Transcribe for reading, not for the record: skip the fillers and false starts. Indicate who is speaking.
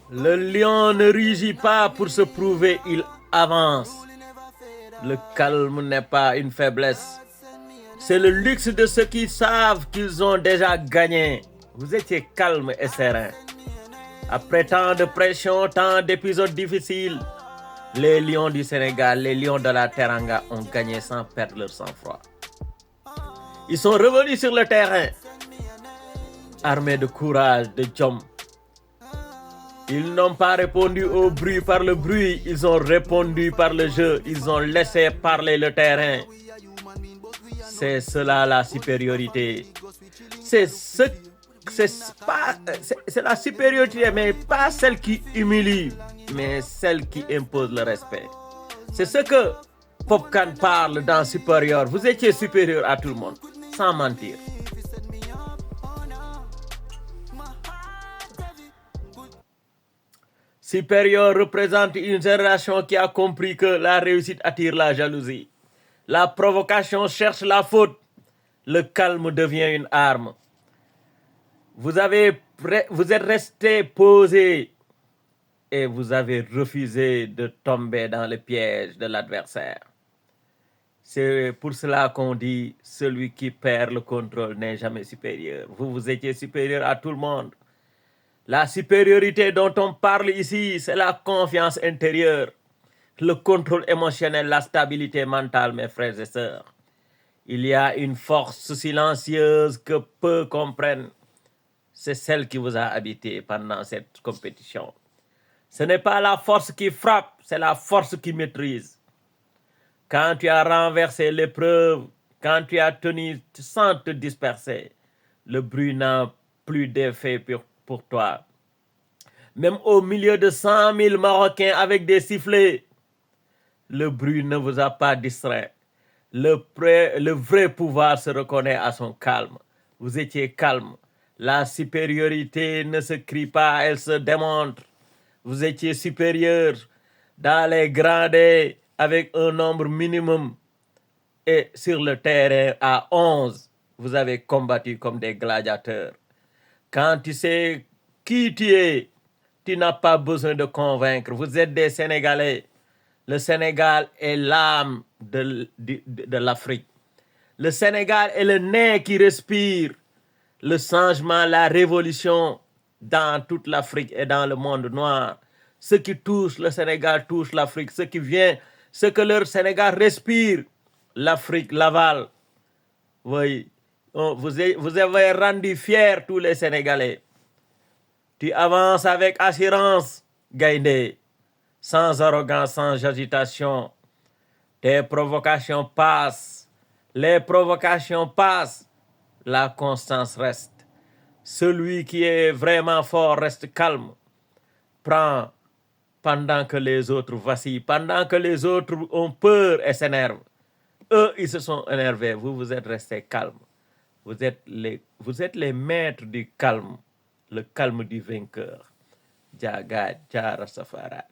Speaker 1: Le lion ne rugit pas pour se prouver, il avance. Le calme n'est pas une faiblesse. C'est le luxe de ceux qui savent qu'ils ont déjà gagné. Vous étiez calme et serein. Après tant de pression, tant d'épisodes difficiles, les lions du Sénégal, les lions de la Teranga ont gagné sans perdre leur sang-froid. Ils sont revenus sur le terrain, armés de courage, de jom. Ils n'ont pas répondu au bruit par le bruit, ils ont répondu par le jeu, ils ont laissé parler le terrain. C'est cela la supériorité. C'est la supériorité, mais pas celle qui humilie, mais celle qui impose le respect. C'est ce que Popcan parle dans supérieur. Vous étiez supérieur à tout le monde, sans mentir. Supérieur représente une génération qui a compris que la réussite attire la jalousie. La provocation cherche la faute. Le calme devient une arme. Vous êtes resté posé et vous avez refusé de tomber dans le piège de l'adversaire. C'est pour cela qu'on dit celui qui perd le contrôle n'est jamais supérieur. Vous étiez supérieur à tout le monde. La supériorité dont on parle ici, c'est la confiance intérieure, le contrôle émotionnel, la stabilité mentale, mes frères et sœurs. Il y a une force silencieuse que peu comprennent. C'est celle qui vous a habité pendant cette compétition. Ce n'est pas la force qui frappe, c'est la force qui maîtrise. Quand tu as renversé l'épreuve, quand tu as tenu sans te disperser, le bruit n'a plus d'effet pour toi. Même au milieu de 100 000 Marocains avec des sifflets, le bruit ne vous a pas distrait. Le vrai pouvoir se reconnaît à son calme. Vous étiez calme. La supériorité ne se crie pas, elle se démontre. Vous étiez supérieur dans les gradés avec un nombre minimum. Et sur le terrain à 11, vous avez combattu comme des gladiateurs. Quand tu sais qui tu es, tu n'as pas besoin de convaincre. Vous êtes des Sénégalais. Le Sénégal est l'âme de l'Afrique. Le Sénégal est le nez qui respire le changement, la révolution dans toute l'Afrique et dans le monde noir. Ce qui touche le Sénégal touche l'Afrique. Ce qui vient, ce que leur Sénégal respire, l'Afrique l'avale. Oui, vous avez rendu fiers tous les Sénégalais. Tu avances avec assurance, Gaïndé, sans arrogance, sans agitation. Tes provocations passent. Les provocations passent. La constance reste. Celui qui est vraiment fort reste calme. Prends pendant que les autres vacillent, pendant que les autres ont peur et s'énervent. Eux, ils se sont énervés. Vous êtes restés calmes. Vous êtes les maîtres du calme. Le calme du vainqueur. Jaga, Jara Safara.